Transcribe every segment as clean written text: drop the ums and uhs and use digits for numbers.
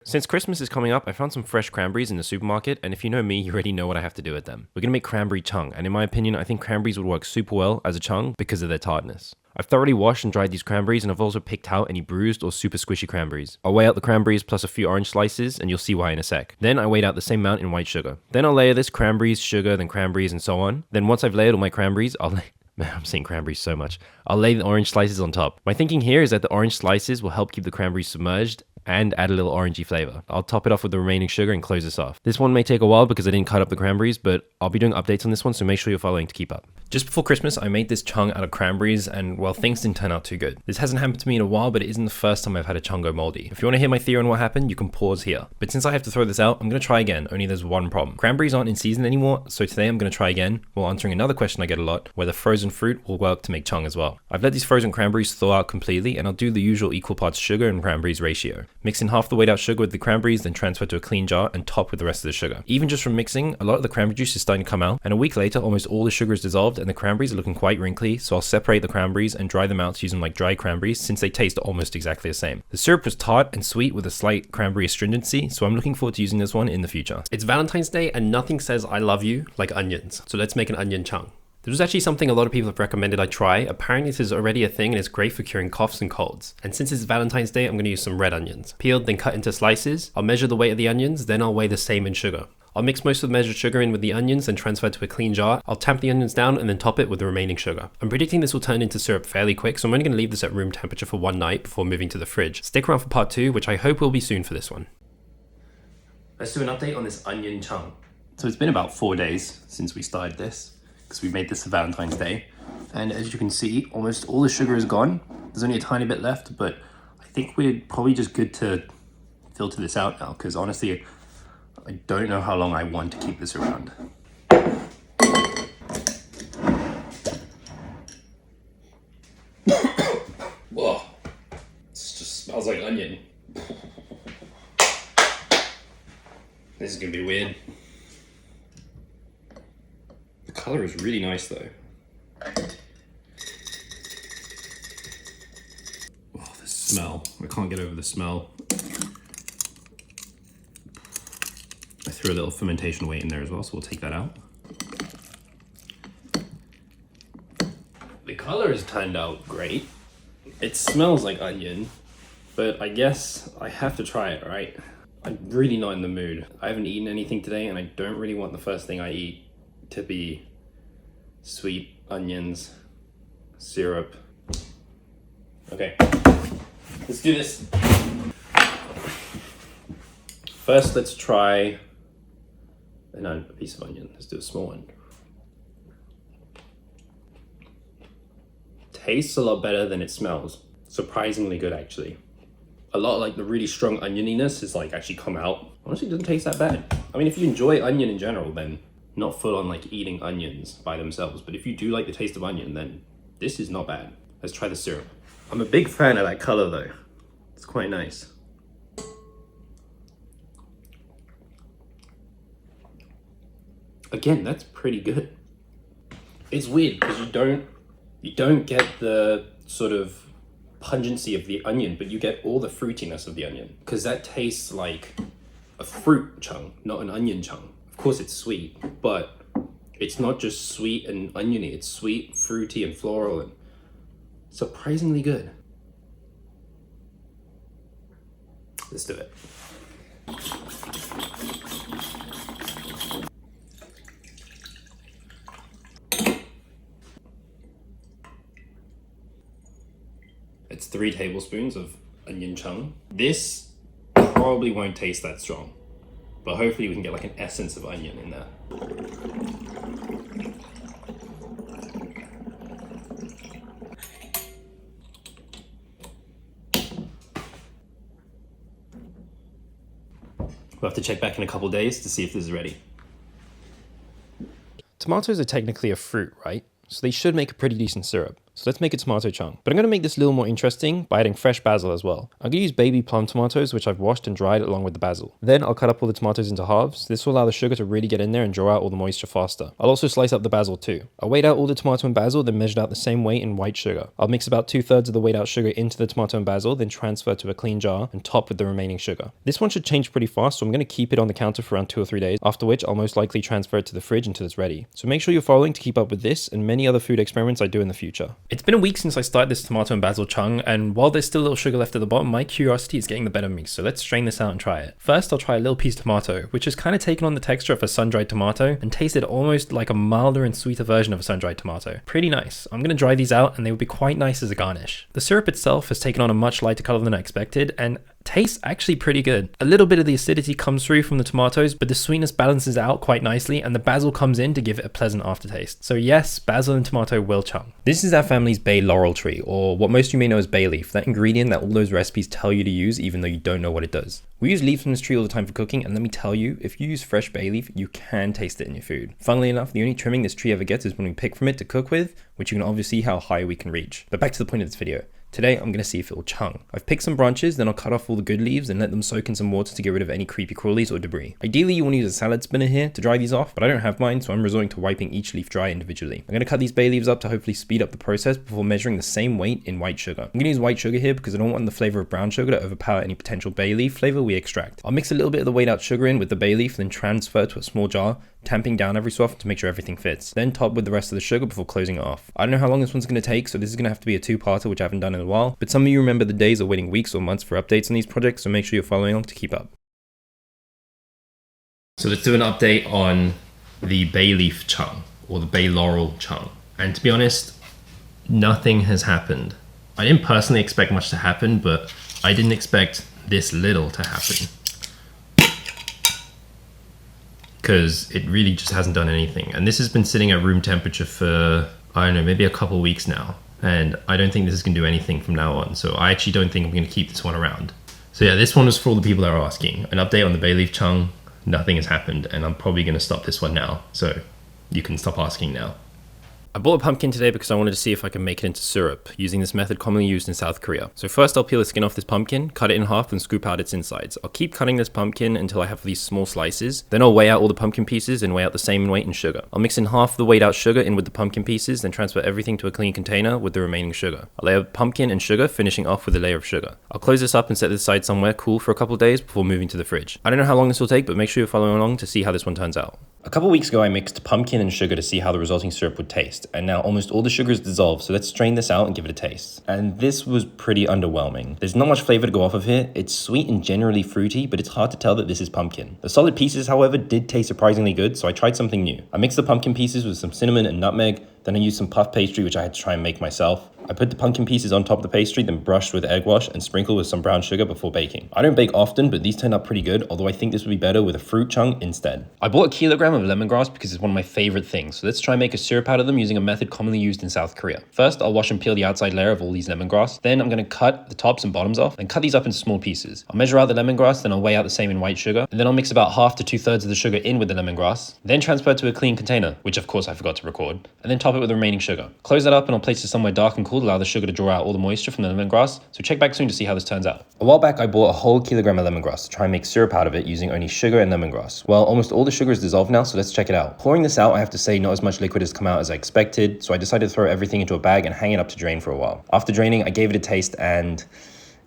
Since Christmas is coming up, I found some fresh cranberries in the supermarket, and if you know me, you already know what I have to do with them. We're gonna make cranberry cheong, and in my opinion, I think cranberries would work super well as a cheong because of their tartness. I've thoroughly washed and dried these cranberries, and I've also picked out any bruised or super squishy cranberries. I'll weigh out the cranberries plus a few orange slices, and you'll see why in a sec. Then I weighed out the same amount in white sugar. Then I'll layer this cranberries, sugar, then cranberries, and so on. Then once I've layered all my cranberries, Man, I'm saying cranberries so much. I'll lay the orange slices on top. My thinking here is that the orange slices will help keep the cranberries submerged and add a little orangey flavor. I'll top it off with the remaining sugar and close this off. This one may take a while because I didn't cut up the cranberries, but I'll be doing updates on this one, so make sure you're following to keep up. Just before Christmas, I made this cheong out of cranberries, and well, things didn't turn out too good. This hasn't happened to me in a while, but it isn't the first time I've had a cheong go moldy. If you want to hear my theory on what happened, you can pause here. But since I have to throw this out, I'm going to try again, only there's one problem. Cranberries aren't in season anymore, so today I'm going to try again, while answering another question I get a lot, whether frozen fruit will work to make cheong as well. I've let these frozen cranberries thaw out completely, and I'll do the usual equal parts sugar and cranberries ratio. Mix in half the weighed out sugar with the cranberries, then transfer to a clean jar and top with the rest of the sugar. Even just from mixing, a lot of the cranberry juice is starting to come out, and a week later, almost all the sugar is dissolved and the cranberries are looking quite wrinkly, so I'll separate the cranberries and dry them out to use them like dry cranberries since they taste almost exactly the same. The syrup was tart and sweet with a slight cranberry astringency, so I'm looking forward to using this one in the future. It's Valentine's Day and nothing says I love you like onions, so let's make an onion cheong. This was actually something a lot of people have recommended I try. Apparently this is already a thing and it's great for curing coughs and colds. And since it's Valentine's Day, I'm going to use some red onions. Peeled, then cut into slices. I'll measure the weight of the onions, then I'll weigh the same in sugar. I'll mix most of the measured sugar in with the onions and transfer to a clean jar. I'll tamp the onions down and then top it with the remaining sugar. I'm predicting this will turn into syrup fairly quick, so I'm only going to leave this at room temperature for one night before moving to the fridge. Stick around for part 2, which I hope will be soon for this one. Let's do an update on this onion cheong. So it's been about 4 days since we started this, because we made this for Valentine's Day. And as you can see, almost all the sugar is gone. There's only a tiny bit left, but I think we're probably just good to filter this out now, because honestly, I don't know how long I want to keep this around. Whoa, this just smells like onion. This is gonna be weird. The color is really nice though. Oh, the smell. I can't get over the smell. I threw a little fermentation weight in there as well, so we'll take that out. The color has turned out great. It smells like onion, but I guess I have to try it, right? I'm really not in the mood. I haven't eaten anything today and I don't really want the first thing I eat to be sweet onions, syrup. Okay, let's do this. First, let's try a piece of onion. Let's do a small one. Tastes a lot better than it smells. Surprisingly good, actually. A lot like the really strong onioniness is like actually come out. Honestly, it doesn't taste that bad. I mean, if you enjoy onion in general, then not full on like eating onions by themselves, but if you do like the taste of onion, then this is not bad. Let's try the syrup. I'm a big fan of that color though. It's quite nice. Again, that's pretty good. It's weird because you don't get the sort of pungency of the onion, but you get all the fruitiness of the onion, because that tastes like a fruit cheong, not an onion cheong. Of course it's sweet, but it's not just sweet and oniony, it's sweet, fruity, and floral, and surprisingly good. Let's do it. It's 3 tablespoons of onion cheong. This probably won't taste that strong, but hopefully we can get like an essence of onion in there. We'll have to check back in a couple days to see if this is ready. Tomatoes are technically a fruit, right? So they should make a pretty decent syrup. So let's make a tomato chung. But I'm going to make this a little more interesting by adding fresh basil as well. I'm going to use baby plum tomatoes, which I've washed and dried along with the basil. Then I'll cut up all the tomatoes into halves. This will allow the sugar to really get in there and draw out all the moisture faster. I'll also slice up the basil too. I weighed out all the tomato and basil, then measured out the same weight in white sugar. I'll mix about 2/3 of the weighed out sugar into the tomato and basil, then transfer to a clean jar and top with the remaining sugar. This one should change pretty fast, so I'm going to keep it on the counter for around 2 or 3 days, after which I'll most likely transfer it to the fridge until it's ready. So make sure you're following to keep up with this and many other food experiments I do in the future. It's been a week since I started this tomato and basil chung, and while there's still a little sugar left at the bottom, my curiosity is getting the better of me, so let's strain this out and try it. First, I'll try a little piece of tomato, which has kind of taken on the texture of a sun-dried tomato and tasted almost like a milder and sweeter version of a sun-dried tomato. Pretty nice. I'm going to dry these out and they would be quite nice as a garnish. The syrup itself has taken on a much lighter color than I expected and tastes actually pretty good. A little bit of the acidity comes through from the tomatoes, but the sweetness balances out quite nicely and the basil comes in to give it a pleasant aftertaste. So yes, basil and tomato will chung. This is our family's bay laurel tree, or what most of you may know as bay leaf, that ingredient that all those recipes tell you to use even though you don't know what it does. We use leaves from this tree all the time for cooking, and let me tell you, if you use fresh bay leaf, you can taste it in your food. Funnily enough, the only trimming this tree ever gets is when we pick from it to cook with, which you can obviously see how high we can reach. But back to the point of this video. Today, I'm going to see if it will chung. I've picked some branches, then I'll cut off all the good leaves and let them soak in some water to get rid of any creepy crawlies or debris. Ideally, you want to use a salad spinner here to dry these off, but I don't have mine, so I'm resorting to wiping each leaf dry individually. I'm going to cut these bay leaves up to hopefully speed up the process before measuring the same weight in white sugar. I'm going to use white sugar here because I don't want the flavor of brown sugar to overpower any potential bay leaf flavor we extract. I'll mix a little bit of the weighed out sugar in with the bay leaf, then transfer to a small jar, tamping down every so often to make sure everything fits. Then top with the rest of the sugar before closing it off. I don't know how long this one's going to take, so this is going to have to be a two-parter, which I haven't done in a while, but some of you remember the days of waiting weeks or months for updates on these projects, so make sure you're following along to keep up. So let's do an update on the bay leaf chung, or the bay laurel chung. And to be honest, nothing has happened. I didn't personally expect much to happen, but I didn't expect this little to happen, because it really just hasn't done anything. And this has been sitting at room temperature for, I don't know, maybe a couple weeks now. And I don't think this is going to do anything from now on. So I actually don't think I'm going to keep this one around. So yeah, this one was for all the people that are asking. An update on the bay leaf chung, nothing has happened. And I'm probably going to stop this one now. So you can stop asking now. I bought a pumpkin today because I wanted to see if I can make it into syrup, using this method commonly used in South Korea. So first I'll peel the skin off this pumpkin, cut it in half and scoop out its insides. I'll keep cutting this pumpkin until I have these small slices. Then I'll weigh out all the pumpkin pieces and weigh out the same weight in sugar. I'll mix in half the weighed out sugar in with the pumpkin pieces, then transfer everything to a clean container with the remaining sugar. I'll layer pumpkin and sugar, finishing off with a layer of sugar. I'll close this up and set this aside somewhere cool for a couple of days before moving to the fridge. I don't know how long this will take, but make sure you're following along to see how this one turns out. A couple weeks ago, I mixed pumpkin and sugar to see how the resulting syrup would taste, and now almost all the sugar is dissolved, so let's strain this out and give it a taste. And this was pretty underwhelming. There's not much flavor to go off of here. It's sweet and generally fruity, but it's hard to tell that this is pumpkin. The solid pieces, however, did taste surprisingly good, so I tried something new. I mixed the pumpkin pieces with some cinnamon and nutmeg, then I used some puff pastry, which I had to try and make myself. I put the pumpkin pieces on top of the pastry, then brushed with egg wash and sprinkled with some brown sugar before baking. I don't bake often, but these turned out pretty good, although I think this would be better with a fruit chung instead. I bought a kilogram of lemongrass because it's one of my favorite things, so let's try and make a syrup out of them using a method commonly used in South Korea. First, I'll wash and peel the outside layer of all these lemongrass. Then I'm going to cut the tops and bottoms off and cut these up in small pieces. I'll measure out the lemongrass, then I'll weigh out the same in white sugar, and then I'll mix about half to 2/3 of the sugar in with the lemongrass, then transfer to a clean container, which of course I forgot to record, and then top it with the remaining sugar. Close that up and I'll place it somewhere dark and cool to allow the sugar to draw out all the moisture from the lemongrass, so check back soon to see how this turns out. A while back I bought a whole kilogram of lemongrass to try and make syrup out of it using only sugar and lemongrass. Well, almost all the sugar is dissolved now, so let's check it out. Pouring this out, I have to say not as much liquid has come out as I expected, so I decided to throw everything into a bag and hang it up to drain for a while. After draining, I gave it a taste and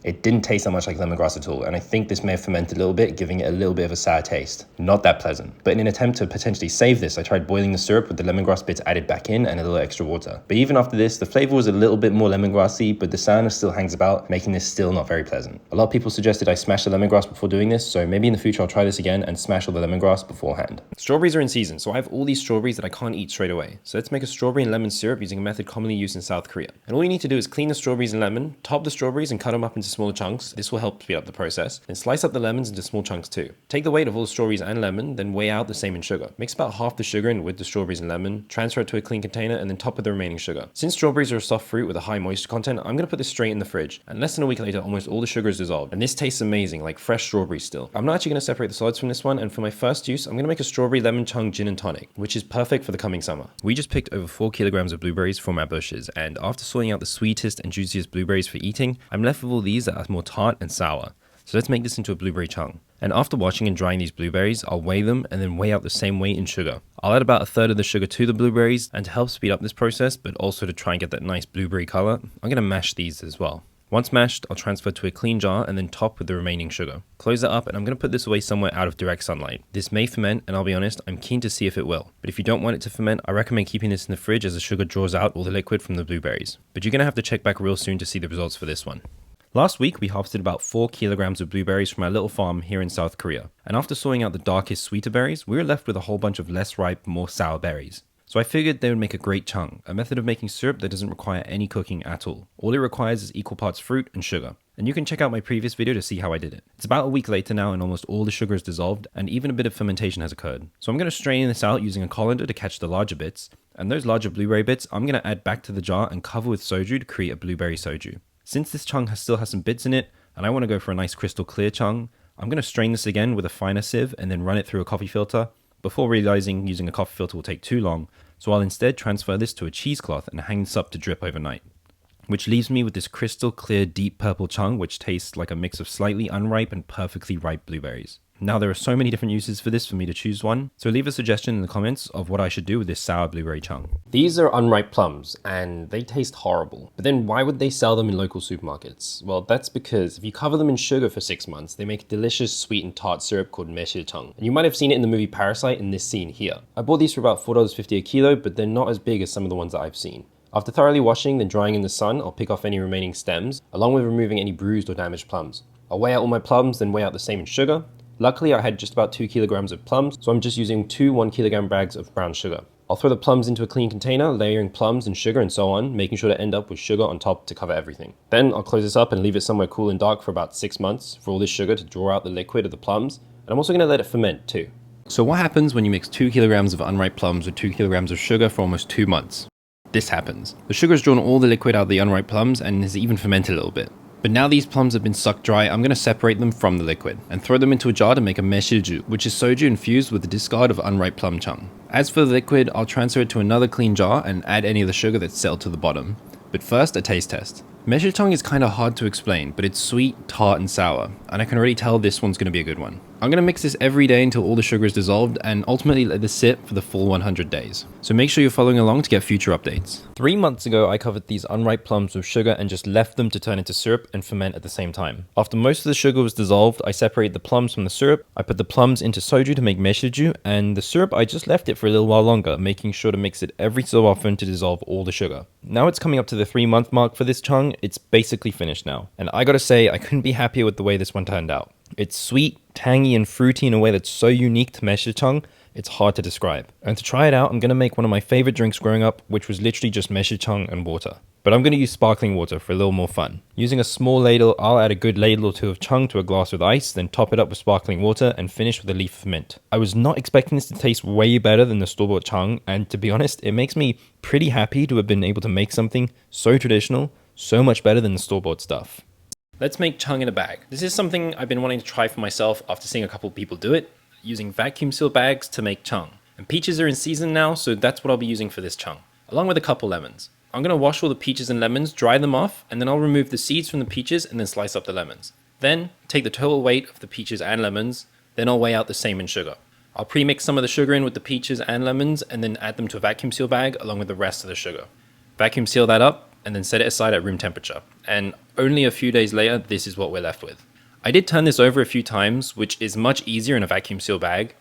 it didn't taste that much like lemongrass at all, and I think this may have fermented a little bit, giving it a little bit of a sour taste. Not that pleasant. But in an attempt to potentially save this, I tried boiling the syrup with the lemongrass bits added back in and a little extra water. But even after this, the flavor was a little bit more lemongrassy, but the sourness still hangs about, making this still not very pleasant. A lot of people suggested I smash the lemongrass before doing this, so maybe in the future I'll try this again and smash all the lemongrass beforehand. Strawberries are in season, so I have all these strawberries that I can't eat straight away. So let's make a strawberry and lemon syrup using a method commonly used in South Korea. And all you need to do is clean the strawberries and lemon, top the strawberries and cut them up into smaller chunks. This will help speed up the process. And slice up the lemons into small chunks too. Take the weight of all the strawberries and lemon, then weigh out the same in sugar. Mix about half the sugar in with the strawberries and lemon, transfer it to a clean container, and then top with the remaining sugar. Since strawberries are a soft fruit with a high moisture content, I'm going to put this straight in the fridge. And less than a week later, almost all the sugar is dissolved. And this tastes amazing, like fresh strawberries still. I'm not actually going to separate the solids from this one, and for my first use, I'm going to make a strawberry lemon chung gin and tonic, which is perfect for the coming summer. We just picked over 4 kilograms of blueberries from our bushes, and after sorting out the sweetest and juiciest blueberries for eating, I'm left with all these that are more tart and sour. So let's make this into a blueberry chung. And after washing and drying these blueberries, I'll weigh them and then weigh out the same weight in sugar. I'll add about a third of the sugar to the blueberries, and to help speed up this process, but also to try and get that nice blueberry color, I'm going to mash these as well. Once mashed, I'll transfer to a clean jar and then top with the remaining sugar. Close it up, and I'm going to put this away somewhere out of direct sunlight. This may ferment, and I'll be honest, I'm keen to see if it will. But if you don't want it to ferment, I recommend keeping this in the fridge as the sugar draws out all the liquid from the blueberries. But you're going to have to check back real soon to see the results for this one. Last week, we harvested about 4 kilograms of blueberries from our little farm here in South Korea. And after sorting out the darkest, sweeter berries, we were left with a whole bunch of less ripe, more sour berries. So I figured they would make a great chung, a method of making syrup that doesn't require any cooking at all. All it requires is equal parts fruit and sugar. And you can check out my previous video to see how I did it. It's about a week later now, and almost all the sugar is dissolved, and even a bit of fermentation has occurred. So I'm going to strain this out using a colander to catch the larger bits, and those larger blueberry bits I'm going to add back to the jar and cover with soju to create a blueberry soju. Since this chung still has some bits in it, and I want to go for a nice crystal clear chung, I'm going to strain this again with a finer sieve and then run it through a coffee filter, before realizing using a coffee filter will take too long, so I'll instead transfer this to a cheesecloth and hang this up to drip overnight. Which leaves me with this crystal clear deep purple chung, which tastes like a mix of slightly unripe and perfectly ripe blueberries. Now there are so many different uses for this for me to choose one, so leave a suggestion in the comments of what I should do with this sour blueberry chung. These are unripe plums, and they taste horrible. But then why would they sell them in local supermarkets? Well, that's because if you cover them in sugar for 6 months, they make a delicious sweet and tart syrup called Mesu chung. And you might have seen it in the movie Parasite in this scene here. I bought these for about $4.50 a kilo, but they're not as big as some of the ones that I've seen. After thoroughly washing, then drying in the sun, I'll pick off any remaining stems, along with removing any bruised or damaged plums. I'll weigh out all my plums, then weigh out the same in sugar. Luckily, I had just about 2 kilograms of plums, so I'm just using 2 1-kilogram bags of brown sugar. I'll throw the plums into a clean container, layering plums and sugar and so on, making sure to end up with sugar on top to cover everything. Then I'll close this up and leave it somewhere cool and dark for about 6 months for all this sugar to draw out the liquid of the plums, and I'm also going to let it ferment too. So what happens when you mix 2 kilograms of unripe plums with 2 kilograms of sugar for almost 2 months? This happens. The sugar has drawn all the liquid out of the unripe plums and has even fermented a little bit. But now these plums have been sucked dry, I'm going to separate them from the liquid and throw them into a jar to make a mesuju, which is soju infused with the discard of unripe plum chung. As for the liquid, I'll transfer it to another clean jar and add any of the sugar that's settled to the bottom. But first, a taste test. Mesu chung is kind of hard to explain, but it's sweet, tart, and sour, and I can already tell this one's going to be a good one. I'm going to mix this every day until all the sugar is dissolved, and ultimately let this sit for the full 100 days. So make sure you're following along to get future updates. 3 months ago, I covered these unripe plums with sugar and just left them to turn into syrup and ferment at the same time. After most of the sugar was dissolved, I separated the plums from the syrup, I put the plums into soju to make mesuju, and the syrup I just left it for a little while longer, making sure to mix it every so often to dissolve all the sugar. Now it's coming up to the 3-month mark for this chung, it's basically finished now. And I gotta say, I couldn't be happier with the way this one turned out. It's sweet, tangy, and fruity in a way that's so unique to Mesu chung, it's hard to describe. And to try it out, I'm gonna make one of my favorite drinks growing up, which was literally just Mesu chung and water. But I'm gonna use sparkling water for a little more fun. Using a small ladle, I'll add a good ladle or two of chung to a glass with ice, then top it up with sparkling water and finish with a leaf of mint. I was not expecting this to taste way better than the store-bought chung, and to be honest, it makes me pretty happy to have been able to make something so traditional, so much better than the store-bought stuff. Let's make chung in a bag. This is something I've been wanting to try for myself after seeing a couple people do it, using vacuum seal bags to make chung. And peaches are in season now, so that's what I'll be using for this chung, along with a couple lemons. I'm going to wash all the peaches and lemons, dry them off, and then I'll remove the seeds from the peaches and then slice up the lemons. Then, take the total weight of the peaches and lemons, then I'll weigh out the same in sugar. I'll pre-mix some of the sugar in with the peaches and lemons and then add them to a vacuum seal bag along with the rest of the sugar. Vacuum seal that up and then set it aside at room temperature. And only a few days later, this is what we're left with. I did turn this over a few times, which is much easier in a vacuum seal bag,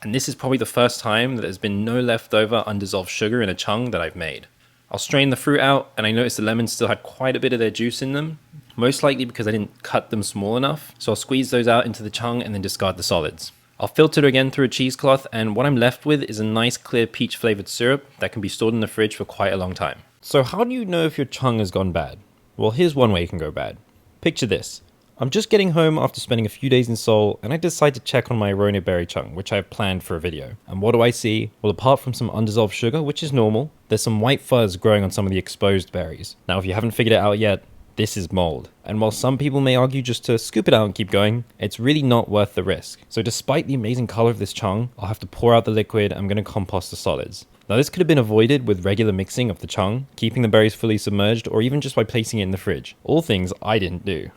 and this is probably the first time that there's been no leftover undissolved sugar in a chung that I've made. I'll strain the fruit out, and I noticed the lemons still had quite a bit of their juice in them, most likely because I didn't cut them small enough, so I'll squeeze those out into the chung and then discard the solids. I'll filter it again through a cheesecloth, and what I'm left with is a nice clear peach flavored syrup that can be stored in the fridge for quite a long time. So how do you know if your chung has gone bad? Well, here's one way it can go bad. Picture this. I'm just getting home after spending a few days in Seoul, and I decide to check on my Rone berry chung, which I have planned for a video. And what do I see? Well, apart from some undissolved sugar, which is normal, there's some white fuzz growing on some of the exposed berries. Now, if you haven't figured it out yet, this is mold. And while some people may argue just to scoop it out and keep going, it's really not worth the risk. So despite the amazing color of this chung, I'll have to pour out the liquid. I'm going to compost the solids. Now this could have been avoided with regular mixing of the chung, keeping the berries fully submerged, or even just by placing it in the fridge. All things I didn't do.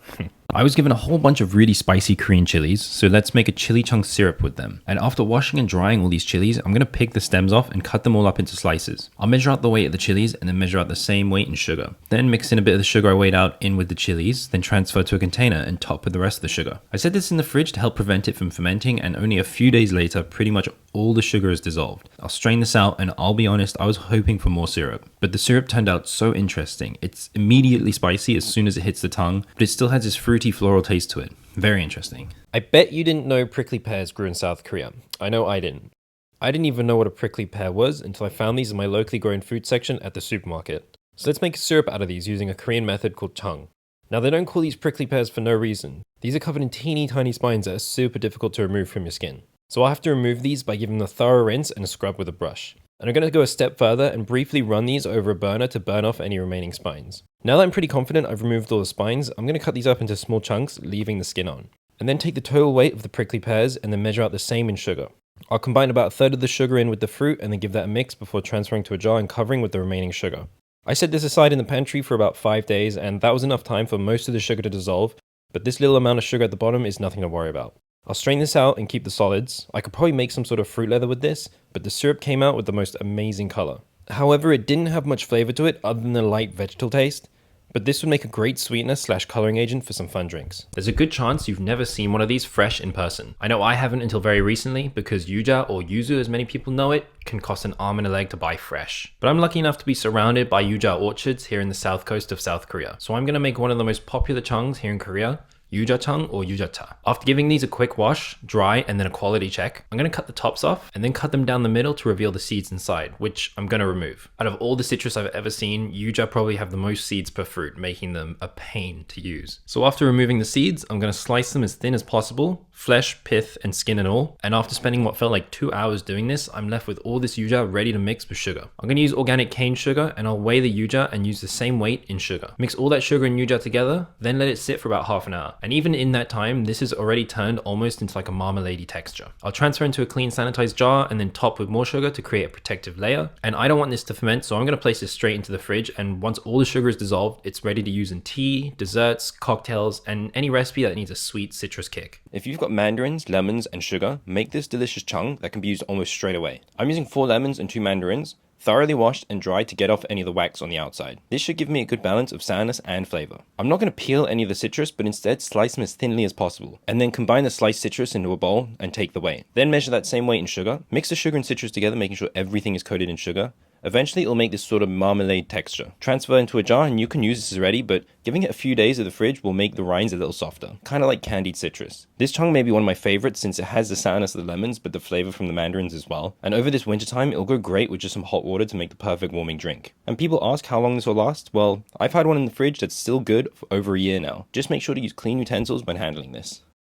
I was given a whole bunch of really spicy Korean chilies, so let's make a chili chung syrup with them. And after washing and drying all these chilies, I'm going to pick the stems off and cut them all up into slices. I'll measure out the weight of the chilies and then measure out the same weight in sugar. Then mix in a bit of the sugar I weighed out in with the chilies, then transfer to a container and top with the rest of the sugar. I set this in the fridge to help prevent it from fermenting, and only a few days later, pretty much all the sugar is dissolved. I'll strain this out, and I'll be honest, I was hoping for more syrup. But the syrup turned out so interesting. It's immediately spicy as soon as it hits the tongue, but it still has this fruity floral taste to it. Very interesting. I bet you didn't know prickly pears grew in South Korea. I know I didn't. I didn't even know what a prickly pear was until I found these in my locally grown fruit section at the supermarket. So let's make a syrup out of these using a Korean method called cheong. Now they don't call these prickly pears for no reason. These are covered in teeny tiny spines that are super difficult to remove from your skin. So I'll have to remove these by giving them a thorough rinse and a scrub with a brush. And I'm going to go a step further and briefly run these over a burner to burn off any remaining spines. Now that I'm pretty confident I've removed all the spines, I'm going to cut these up into small chunks, leaving the skin on. And then take the total weight of the prickly pears and then measure out the same in sugar. I'll combine about a third of the sugar in with the fruit and then give that a mix before transferring to a jar and covering with the remaining sugar. I set this aside in the pantry for about 5 days, and that was enough time for most of the sugar to dissolve, but this little amount of sugar at the bottom is nothing to worry about. I'll strain this out and keep the solids. I could probably make some sort of fruit leather with this, but the syrup came out with the most amazing color. However, it didn't have much flavor to it other than a light vegetal taste, but this would make a great sweetener / coloring agent for some fun drinks. There's a good chance you've never seen one of these fresh in person. I know I haven't until very recently, because yuja, or yuzu as many people know it, can cost an arm and a leg to buy fresh. But I'm lucky enough to be surrounded by yuja orchards here in the south coast of South Korea. So I'm gonna make one of the most popular chungs here in Korea, yuja-chung or yuja-cha. After giving these a quick wash, dry, and then a quality check, I'm going to cut the tops off and then cut them down the middle to reveal the seeds inside, which I'm going to remove. Out of all the citrus I've ever seen, yuja probably have the most seeds per fruit, making them a pain to use. So after removing the seeds, I'm going to slice them as thin as possible, flesh, pith, and skin and all. And after spending what felt like 2 hours doing this, I'm left with all this yuja ready to mix with sugar. I'm going to use organic cane sugar, and I'll weigh the yuja and use the same weight in sugar. Mix all that sugar and yuja together, then let it sit for about half an hour. And even in that time, this is already turned almost into like a marmalade-y texture. I'll transfer into a clean sanitized jar and then top with more sugar to create a protective layer. And I don't want this to ferment, so I'm going to place this straight into the fridge, and once all the sugar is dissolved, it's ready to use in tea, desserts, cocktails, and any recipe that needs a sweet citrus kick. If you've got mandarins, lemons, and sugar, make this delicious chung that can be used almost straight away. I'm using 4 lemons and 2 mandarins, thoroughly washed and dried to get off any of the wax on the outside. This should give me a good balance of sourness and flavor. I'm not going to peel any of the citrus, but instead slice them as thinly as possible, and then combine the sliced citrus into a bowl and take the weight. Then measure that same weight in sugar. Mix the sugar and citrus together, making sure everything is coated in sugar. Eventually, it'll make this sort of marmalade texture. Transfer into a jar, and you can use this as ready, but giving it a few days of the fridge will make the rinds a little softer, kind of like candied citrus. This chung may be one of my favorites since it has the sourness of the lemons, but the flavor from the mandarins as well. And over this wintertime, it'll go great with just some hot water to make the perfect warming drink. And people ask how long this will last. Well, I've had one in the fridge that's still good for over a year now. Just make sure to use clean utensils when handling this.